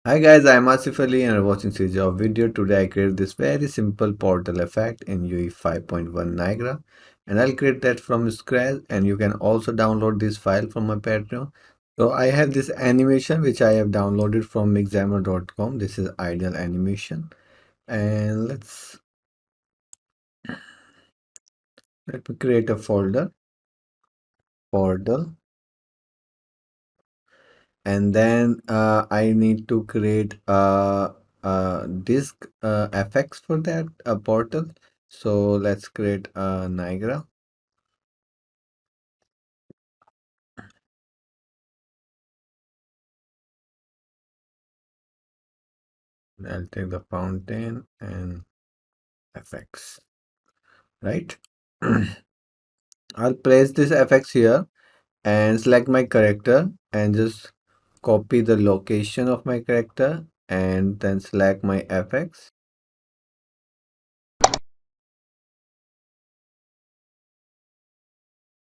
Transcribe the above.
Hi guys, I'm Asif Ali and you're watching CGHOW video. Today I create this very simple portal effect in UE 5.1 Niagara, and I'll create that from scratch, and you can also download this file from my Patreon. So I have this animation which I have downloaded from Mixamo.com. This is ideal animation, and let me create a folder, portal, and then I need to create a disk FX for that portal. So let's create a Niagara. I'll take the fountain and FX, right? I'll place this FX here and select my character and just copy the location of my character and then select my FX